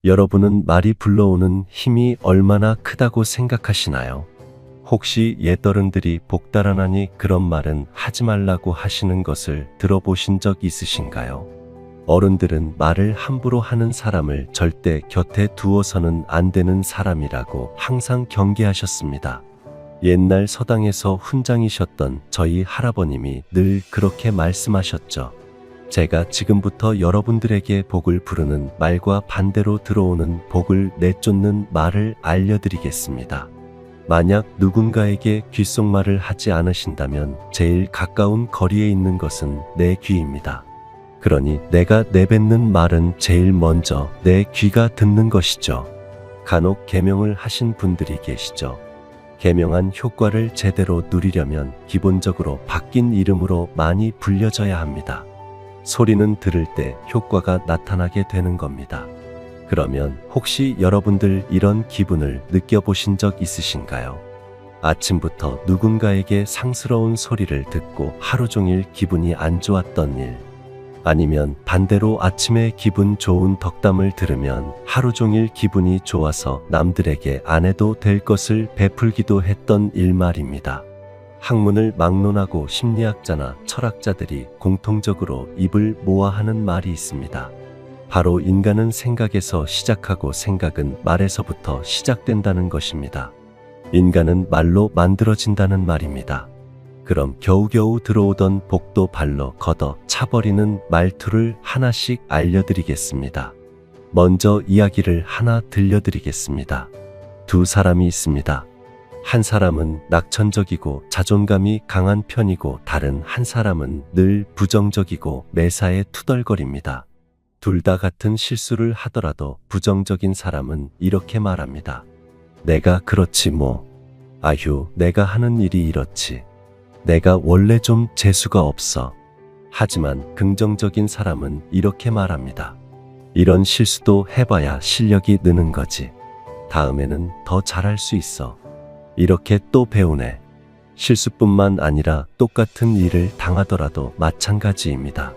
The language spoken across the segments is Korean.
여러분은 말이 불러오는 힘이 얼마나 크다고 생각하시나요? 혹시 옛어른들이 복달아나니 그런 말은 하지 말라고 하시는 것을 들어보신 적 있으신가요? 어른들은 말을 함부로 하는 사람을 절대 곁에 두어서는 안 되는 사람이라고 항상 경계하셨습니다. 옛날 서당에서 훈장이셨던 저희 할아버님이 늘 그렇게 말씀하셨죠. 제가 지금부터 여러분들에게 복을 부르는 말과 반대로 들어오는 복을 내쫓는 말을 알려드리겠습니다. 만약 누군가에게 귓속말을 하지 않으신다면 제일 가까운 거리에 있는 것은 내 귀입니다. 그러니 내가 내뱉는 말은 제일 먼저 내 귀가 듣는 것이죠. 간혹 계명을 하신 분들이 계시죠. 계명한 효과를 제대로 누리려면 기본적으로 바뀐 이름으로 많이 불려져야 합니다. 소리는 들을 때 효과가 나타나게 되는 겁니다. 그러면 혹시 여러분들 이런 기분을 느껴보신 적 있으신가요? 아침부터 누군가에게 상스러운 소리를 듣고 하루 종일 기분이 안 좋았던 일, 아니면 반대로 아침에 기분 좋은 덕담을 들으면 하루 종일 기분이 좋아서 남들에게 안 해도 될 것을 베풀기도 했던 일 말입니다. 학문을 막론하고 심리학자나 철학자들이 공통적으로 입을 모아 하는 말이 있습니다. 바로 인간은 생각에서 시작하고 생각은 말에서부터 시작된다는 것입니다. 인간은 말로 만들어진다는 말입니다. 그럼 겨우겨우 들어오던 복도 발로 걷어 차버리는 말투를 하나씩 알려드리겠습니다. 먼저 이야기를 하나 들려드리겠습니다. 두 사람이 있습니다. 한 사람은 낙천적이고 자존감이 강한 편이고 다른 한 사람은 늘 부정적이고 매사에 투덜거립니다. 둘 다 같은 실수를 하더라도 부정적인 사람은 이렇게 말합니다. 내가 그렇지 뭐. 아휴, 내가 하는 일이 이렇지. 내가 원래 좀 재수가 없어. 하지만 긍정적인 사람은 이렇게 말합니다. 이런 실수도 해봐야 실력이 느는 거지. 다음에는 더 잘할 수 있어. 이렇게 또 배우네. 실수뿐만 아니라 똑같은 일을 당하더라도 마찬가지입니다.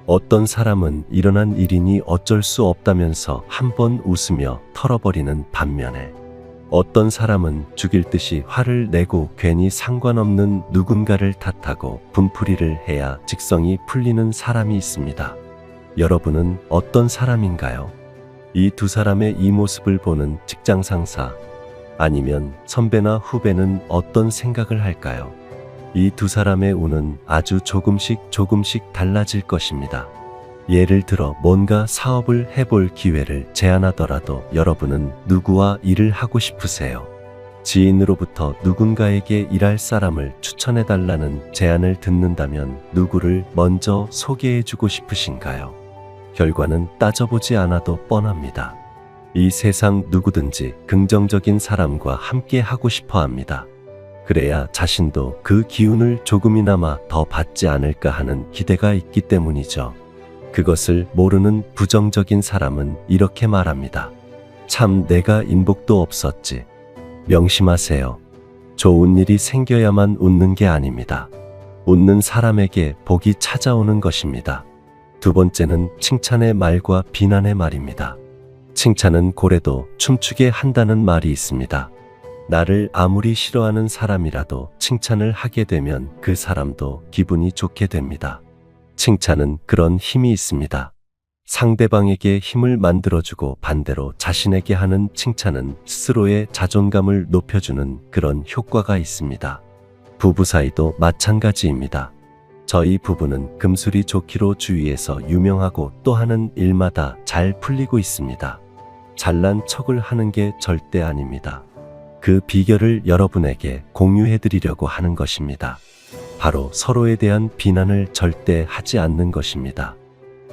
어떤 사람은 일어난 일이니 어쩔 수 없다면서 한번 웃으며 털어버리는 반면에 어떤 사람은 죽일 듯이 화를 내고 괜히 상관없는 누군가를 탓하고 분풀이를 해야 직성이 풀리는 사람이 있습니다. 여러분은 어떤 사람인가요? 이 두 사람의 이 모습을 보는 직장 상사 아니면 선배나 후배는 어떤 생각을 할까요? 이 두 사람의 운은 아주 조금씩 달라질 것입니다. 예를 들어 뭔가 사업을 해볼 기회를 제안하더라도 여러분은 누구와 일을 하고 싶으세요? 지인으로부터 누군가에게 일할 사람을 추천해달라는 제안을 듣는다면 누구를 먼저 소개해주고 싶으신가요? 결과는 따져보지 않아도 뻔합니다. 이 세상 누구든지 긍정적인 사람과 함께 하고 싶어 합니다. 그래야 자신도 그 기운을 조금이나마 더 받지 않을까 하는 기대가 있기 때문이죠. 그것을 모르는 부정적인 사람은 이렇게 말합니다. 참 내가 인복도 없었지. 명심하세요. 좋은 일이 생겨야만 웃는 게 아닙니다. 웃는 사람에게 복이 찾아오는 것입니다. 두 번째는 칭찬의 말과 비난의 말입니다. 칭찬은 고래도 춤추게 한다는 말이 있습니다. 나를 아무리 싫어하는 사람이라도 칭찬을 하게 되면 그 사람도 기분이 좋게 됩니다. 칭찬은 그런 힘이 있습니다. 상대방에게 힘을 만들어주고 반대로 자신에게 하는 칭찬은 스스로의 자존감을 높여주는 그런 효과가 있습니다. 부부 사이도 마찬가지입니다. 저희 부부는 금술이 좋기로 주위에서 유명하고 또 하는 일마다 잘 풀리고 있습니다. 잘난 척을 하는 게 절대 아닙니다. 그 비결을 여러분에게 공유해드리려고 하는 것입니다. 바로 서로에 대한 비난을 절대 하지 않는 것입니다.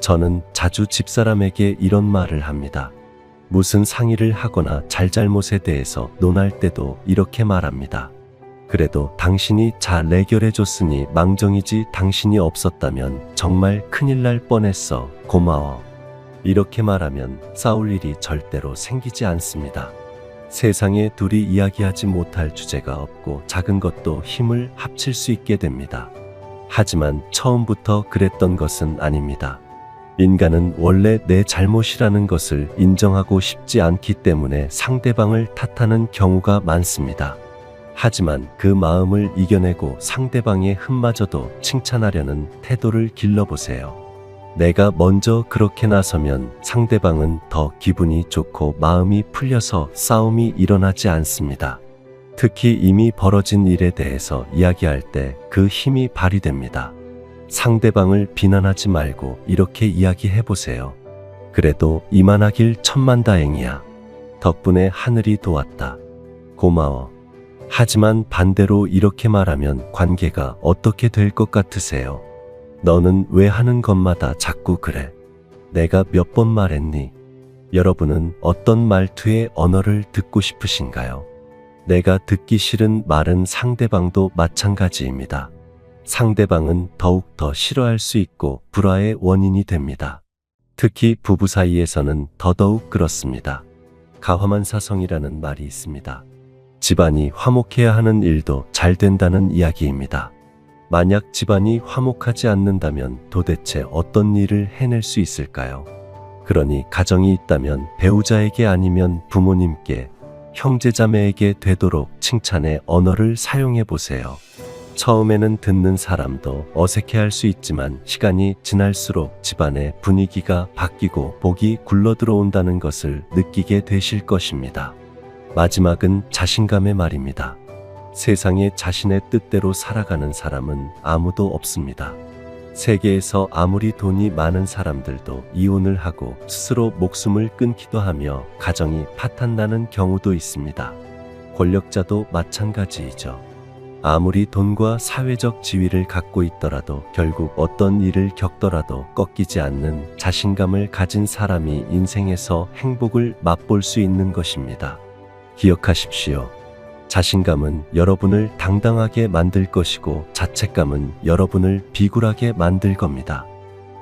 저는 자주 집사람에게 이런 말을 합니다. 무슨 상의를 하거나 잘잘못에 대해서 논할 때도 이렇게 말합니다. 그래도 당신이 잘 해결해줬으니 망정이지 당신이 없었다면 정말 큰일 날 뻔했어. 고마워. 이렇게 말하면 싸울 일이 절대로 생기지 않습니다. 세상에 둘이 이야기하지 못할 주제가 없고 작은 것도 힘을 합칠 수 있게 됩니다. 하지만 처음부터 그랬던 것은 아닙니다. 인간은 원래 내 잘못이라는 것을 인정하고 싶지 않기 때문에 상대방을 탓하는 경우가 많습니다. 하지만 그 마음을 이겨내고 상대방의 흠마저도 칭찬하려는 태도를 길러보세요. 내가 먼저 그렇게 나서면 상대방은 더 기분이 좋고 마음이 풀려서 싸움이 일어나지 않습니다. 특히 이미 벌어진 일에 대해서 이야기할 때 그 힘이 발휘됩니다. 상대방을 비난하지 말고 이렇게 이야기해 보세요. 그래도 이만하길 천만다행이야. 덕분에 하늘이 도왔다. 고마워. 하지만 반대로 이렇게 말하면 관계가 어떻게 될 것 같으세요? 너는 왜 하는 것마다 자꾸 그래? 내가 몇 번 말했니? 여러분은 어떤 말투의 언어를 듣고 싶으신가요? 내가 듣기 싫은 말은 상대방도 마찬가지입니다. 상대방은 더욱 더 싫어할 수 있고 불화의 원인이 됩니다. 특히 부부 사이에서는 더더욱 그렇습니다. 가화만사성이라는 말이 있습니다. 집안이 화목해야 하는 일도 잘 된다는 이야기입니다. 만약 집안이 화목하지 않는다면 도대체 어떤 일을 해낼 수 있을까요? 그러니 가정이 있다면 배우자에게 아니면 부모님께, 형제자매에게 되도록 칭찬의 언어를 사용해 보세요. 처음에는 듣는 사람도 어색해할 수 있지만 시간이 지날수록 집안의 분위기가 바뀌고 복이 굴러들어온다는 것을 느끼게 되실 것입니다. 마지막은 자신감의 말입니다. 세상에 자신의 뜻대로 살아가는 사람은 아무도 없습니다. 세계에서 아무리 돈이 많은 사람들도 이혼을 하고 스스로 목숨을 끊기도 하며 가정이 파탄나는 경우도 있습니다. 권력자도 마찬가지이죠. 아무리 돈과 사회적 지위를 갖고 있더라도 결국 어떤 일을 겪더라도 꺾이지 않는 자신감을 가진 사람이 인생에서 행복을 맛볼 수 있는 것입니다. 기억하십시오. 자신감은 여러분을 당당하게 만들 것이고 자책감은 여러분을 비굴하게 만들 겁니다.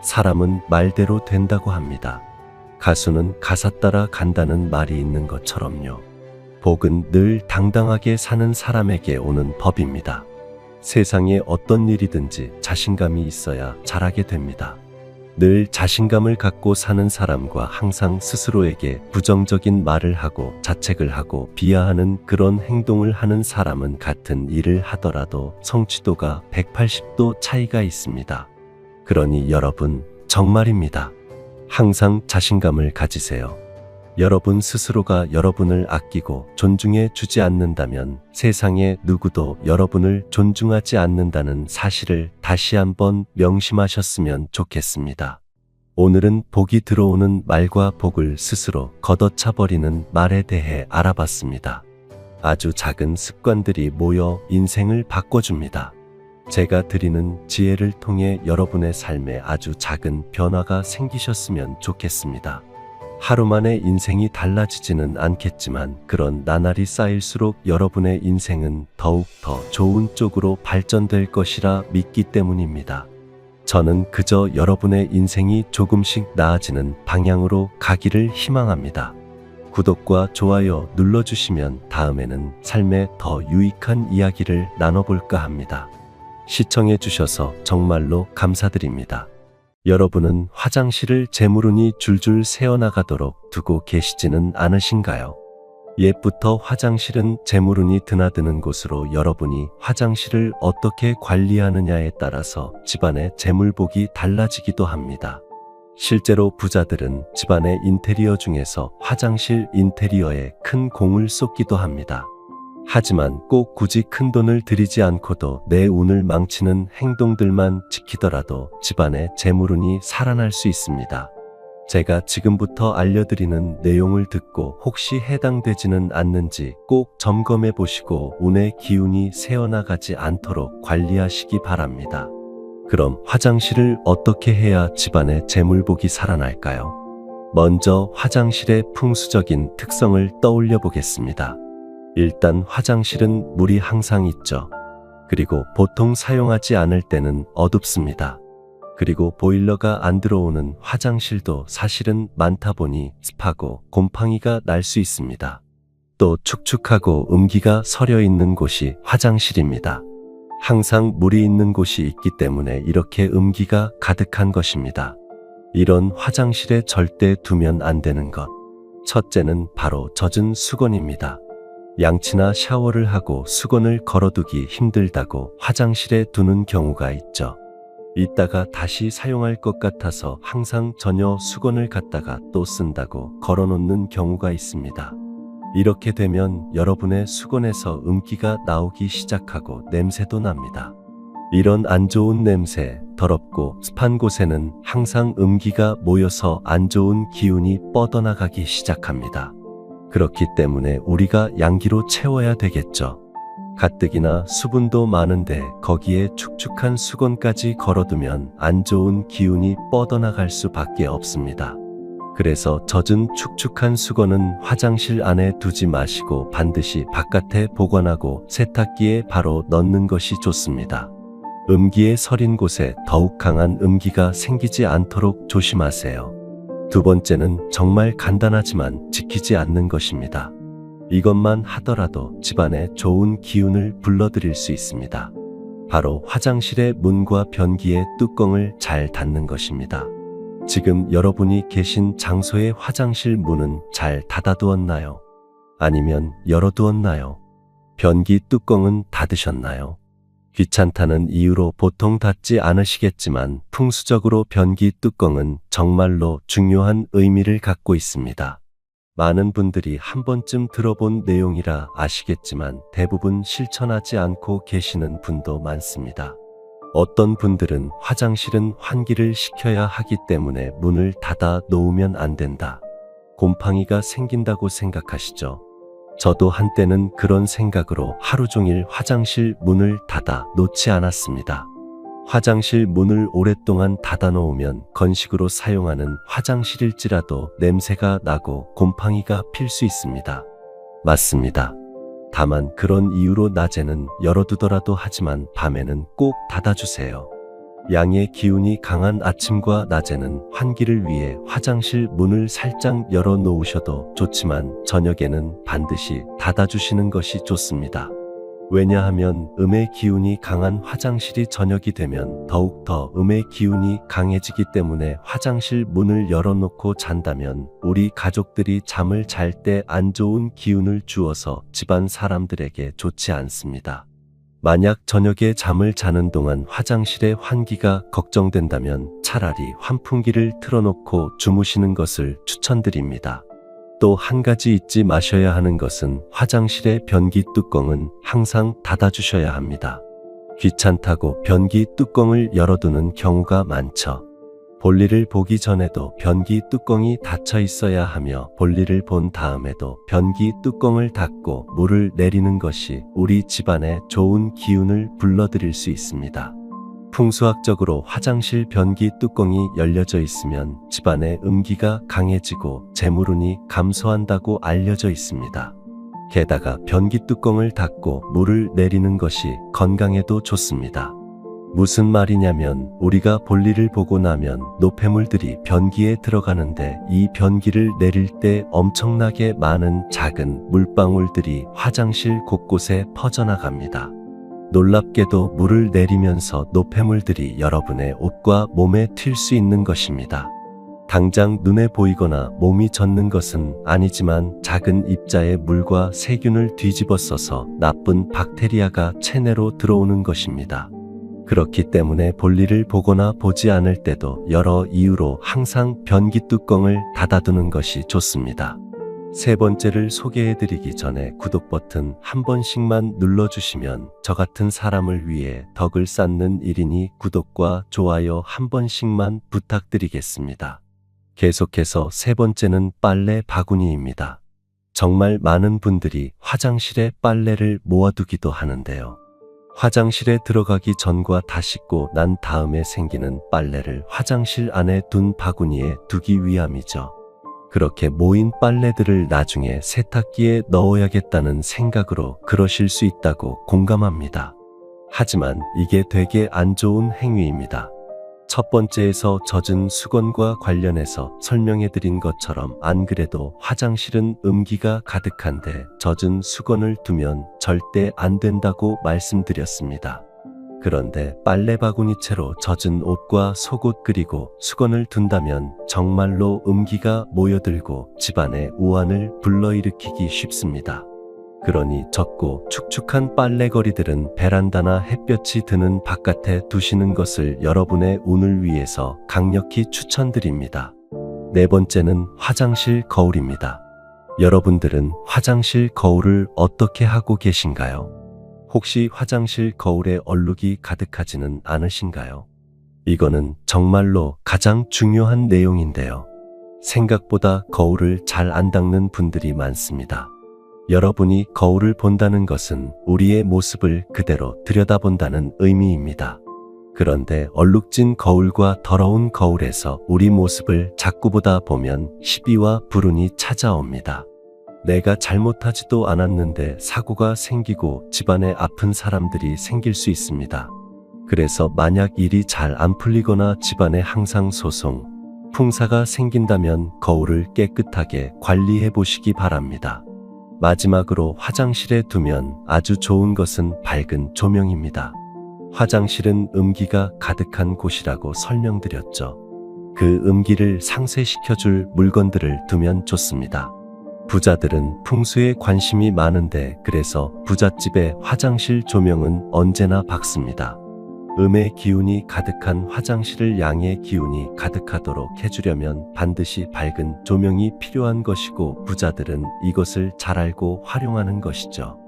사람은 말대로 된다고 합니다. 가수는 가사 따라 간다는 말이 있는 것처럼요. 복은 늘 당당하게 사는 사람에게 오는 법입니다. 세상에 어떤 일이든지 자신감이 있어야 잘하게 됩니다. 늘 자신감을 갖고 사는 사람과 항상 스스로에게 부정적인 말을 하고 자책을 하고 비하하는 그런 행동을 하는 사람은 같은 일을 하더라도 성취도가 180도 차이가 있습니다. 그러니 여러분, 정말입니다. 항상 자신감을 가지세요. 여러분 스스로가 여러분을 아끼고 존중해 주지 않는다면 세상에 누구도 여러분을 존중하지 않는다는 사실을 다시 한번 명심하셨으면 좋겠습니다. 오늘은 복이 들어오는 말과 복을 스스로 걷어차버리는 말에 대해 알아봤습니다. 아주 작은 습관들이 모여 인생을 바꿔줍니다. 제가 드리는 지혜를 통해 여러분의 삶에 아주 작은 변화가 생기셨으면 좋겠습니다. 하루 만에 인생이 달라지지는 않겠지만 그런 나날이 쌓일수록 여러분의 인생은 더욱 더 좋은 쪽으로 발전될 것이라 믿기 때문입니다. 저는 그저 여러분의 인생이 조금씩 나아지는 방향으로 가기를 희망합니다. 구독과 좋아요 눌러주시면 다음에는 삶에 더 유익한 이야기를 나눠볼까 합니다. 시청해주셔서 정말로 감사드립니다. 여러분은 화장실을 재물운이 줄줄 새어나가도록 두고 계시지는 않으신가요? 옛부터 화장실은 재물운이 드나드는 곳으로 여러분이 화장실을 어떻게 관리하느냐에 따라서 집안의 재물복이 달라지기도 합니다. 실제로 부자들은 집안의 인테리어 중에서 화장실 인테리어에 큰 공을 쏟기도 합니다. 하지만 꼭 굳이 큰 돈을 들이지 않고도 내 운을 망치는 행동들만 지키더라도 집안의 재물운이 살아날 수 있습니다. 제가 지금부터 알려드리는 내용을 듣고 혹시 해당되지는 않는지 꼭 점검해 보시고 운의 기운이 새어나가지 않도록 관리하시기 바랍니다. 그럼 화장실을 어떻게 해야 집안의 재물복이 살아날까요? 먼저 화장실의 풍수적인 특성을 떠올려 보겠습니다. 일단 화장실은 물이 항상 있죠. 그리고 보통 사용하지 않을 때는 어둡습니다. 그리고 보일러가 안 들어오는 화장실도 사실은 많다 보니 습하고 곰팡이가 날 수 있습니다. 또 축축하고 음기가 서려 있는 곳이 화장실입니다. 항상 물이 있는 곳이 있기 때문에 이렇게 음기가 가득한 것입니다. 이런 화장실에 절대 두면 안 되는 것. 첫째는 바로 젖은 수건입니다. 양치나 샤워를 하고 수건을 걸어두기 힘들다고 화장실에 두는 경우가 있죠. 이따가 다시 사용할 것 같아서 항상 전혀 수건을 갖다가 또 쓴다고 걸어놓는 경우가 있습니다. 이렇게 되면 여러분의 수건에서 음기가 나오기 시작하고 냄새도 납니다. 이런 안 좋은 냄새, 더럽고 습한 곳에는 항상 음기가 모여서 안 좋은 기운이 뻗어나가기 시작합니다. 그렇기 때문에 우리가 양기로 채워야 되겠죠. 가뜩이나 수분도 많은데 거기에 축축한 수건까지 걸어두면 안 좋은 기운이 뻗어나갈 수밖에 없습니다. 그래서 젖은 축축한 수건은 화장실 안에 두지 마시고 반드시 바깥에 보관하고 세탁기에 바로 넣는 것이 좋습니다. 음기에 서린 곳에 더욱 강한 음기가 생기지 않도록 조심하세요. 두 번째는 정말 간단하지만 지키지 않는 것입니다. 이것만 하더라도 집안에 좋은 기운을 불러들일 수 있습니다. 바로 화장실의 문과 변기의 뚜껑을 잘 닫는 것입니다. 지금 여러분이 계신 장소의 화장실 문은 잘 닫아두었나요? 아니면 열어두었나요? 변기 뚜껑은 닫으셨나요? 귀찮다는 이유로 보통 닫지 않으시겠지만 풍수적으로 변기 뚜껑은 정말로 중요한 의미를 갖고 있습니다. 많은 분들이 한 번쯤 들어본 내용이라 아시겠지만 대부분 실천하지 않고 계시는 분도 많습니다. 어떤 분들은 화장실은 환기를 시켜야 하기 때문에 문을 닫아 놓으면 안 된다. 곰팡이가 생긴다고 생각하시죠? 저도 한때는 그런 생각으로 하루 종일 화장실 문을 닫아 놓지 않았습니다. 화장실 문을 오랫동안 닫아 놓으면 건식으로 사용하는 화장실일지라도 냄새가 나고 곰팡이가 필 수 있습니다. 맞습니다. 다만 그런 이유로 낮에는 열어두더라도 하지만 밤에는 꼭 닫아주세요. 양의 기운이 강한 아침과 낮에는 환기를 위해 화장실 문을 살짝 열어 놓으셔도 좋지만 저녁에는 반드시 닫아주시는 것이 좋습니다. 왜냐하면 음의 기운이 강한 화장실이 저녁이 되면 더욱더 음의 기운이 강해지기 때문에 화장실 문을 열어놓고 잔다면 우리 가족들이 잠을 잘 때 안 좋은 기운을 주어서 집안 사람들에게 좋지 않습니다. 만약 저녁에 잠을 자는 동안 화장실의 환기가 걱정된다면 차라리 환풍기를 틀어놓고 주무시는 것을 추천드립니다. 또 한 가지 잊지 마셔야 하는 것은 화장실의 변기 뚜껑은 항상 닫아주셔야 합니다. 귀찮다고 변기 뚜껑을 열어두는 경우가 많죠. 볼일을 보기 전에도 변기 뚜껑이 닫혀 있어야 하며 볼일을 본 다음에도 변기 뚜껑을 닫고 물을 내리는 것이 우리 집안에 좋은 기운을 불러들일 수 있습니다. 풍수학적으로 화장실 변기 뚜껑이 열려져 있으면 집안의 음기가 강해지고 재물운이 감소한다고 알려져 있습니다. 게다가 변기 뚜껑을 닫고 물을 내리는 것이 건강에도 좋습니다. 무슨 말이냐면 우리가 볼일을 보고 나면 노폐물들이 변기에 들어가는데 이 변기를 내릴 때 엄청나게 많은 작은 물방울들이 화장실 곳곳에 퍼져나갑니다. 놀랍게도 물을 내리면서 노폐물들이 여러분의 옷과 몸에 튈 수 있는 것입니다. 당장 눈에 보이거나 몸이 젖는 것은 아니지만 작은 입자의 물과 세균을 뒤집어 써서 나쁜 박테리아가 체내로 들어오는 것입니다. 그렇기 때문에 볼일을 보거나 보지 않을 때도 여러 이유로 항상 변기 뚜껑을 닫아두는 것이 좋습니다. 세 번째를 소개해드리기 전에 구독 버튼 한 번씩만 눌러주시면 저 같은 사람을 위해 덕을 쌓는 일이니 구독과 좋아요 한 번씩만 부탁드리겠습니다. 계속해서 세 번째는 빨래 바구니입니다. 정말 많은 분들이 화장실에 빨래를 모아두기도 하는데요. 화장실에 들어가기 전과 다 씻고 난 다음에 생기는 빨래를 화장실 안에 둔 바구니에 두기 위함이죠. 그렇게 모인 빨래들을 나중에 세탁기에 넣어야겠다는 생각으로 그러실 수 있다고 공감합니다. 하지만 이게 되게 안 좋은 행위입니다. 첫 번째에서 젖은 수건과 관련해서 설명해드린 것처럼 안 그래도 화장실은 음기가 가득한데 젖은 수건을 두면 절대 안 된다고 말씀드렸습니다. 그런데 빨래 바구니채로 젖은 옷과 속옷 그리고 수건을 둔다면 정말로 음기가 모여들고 집안의 우환을 불러일으키기 쉽습니다. 그러니 젖고 축축한 빨래거리들은 베란다나 햇볕이 드는 바깥에 두시는 것을 여러분의 운을 위해서 강력히 추천드립니다. 네 번째는 화장실 거울입니다. 여러분들은 화장실 거울을 어떻게 하고 계신가요? 혹시 화장실 거울에 얼룩이 가득하지는 않으신가요? 이거는 정말로 가장 중요한 내용인데요. 생각보다 거울을 잘 안 닦는 분들이 많습니다. 여러분이 거울을 본다는 것은 우리의 모습을 그대로 들여다본다는 의미입니다. 그런데 얼룩진 거울과 더러운 거울에서 우리 모습을 자꾸 보다 보면 시비와 불운이 찾아옵니다. 내가 잘못하지도 않았는데 사고가 생기고 집안에 아픈 사람들이 생길 수 있습니다. 그래서 만약 일이 잘 안 풀리거나 집안에 항상 소송, 풍사가 생긴다면 거울을 깨끗하게 관리해 보시기 바랍니다. 마지막으로 화장실에 두면 아주 좋은 것은 밝은 조명입니다. 화장실은 음기가 가득한 곳이라고 설명드렸죠. 그 음기를 상쇄시켜줄 물건들을 두면 좋습니다. 부자들은 풍수에 관심이 많은데 그래서 부잣집의 화장실 조명은 언제나 밝습니다. 음의 기운이 가득한 화장실을 양의 기운이 가득하도록 해주려면 반드시 밝은 조명이 필요한 것이고 부자들은 이것을 잘 알고 활용하는 것이죠.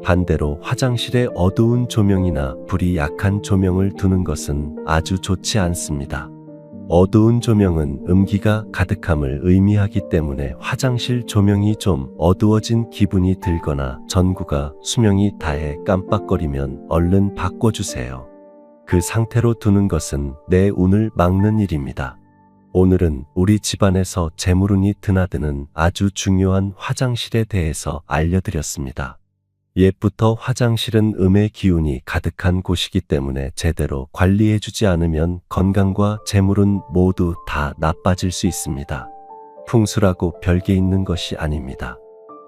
반대로 화장실에 어두운 조명이나 불이 약한 조명을 두는 것은 아주 좋지 않습니다. 어두운 조명은 음기가 가득함을 의미하기 때문에 화장실 조명이 좀 어두워진 기분이 들거나 전구가 수명이 다해 깜빡거리면 얼른 바꿔주세요. 그 상태로 두는 것은 내 운을 막는 일입니다. 오늘은 우리 집안에서 재물운이 드나드는 아주 중요한 화장실에 대해서 알려드렸습니다. 옛부터 화장실은 음의 기운이 가득한 곳이기 때문에 제대로 관리해주지 않으면 건강과 재물은 모두 다 나빠질 수 있습니다. 풍수라고 별게 있는 것이 아닙니다.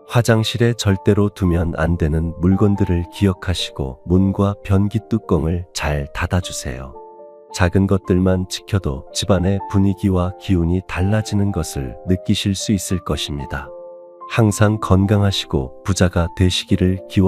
화장실에 절대로 두면 안 되는 물건들을 기억하시고 문과 변기 뚜껑을 잘 닫아주세요. 작은 것들만 지켜도 집안의 분위기와 기운이 달라지는 것을 느끼실 수 있을 것입니다. 항상 건강하시고 부자가 되시기를 기원합니다.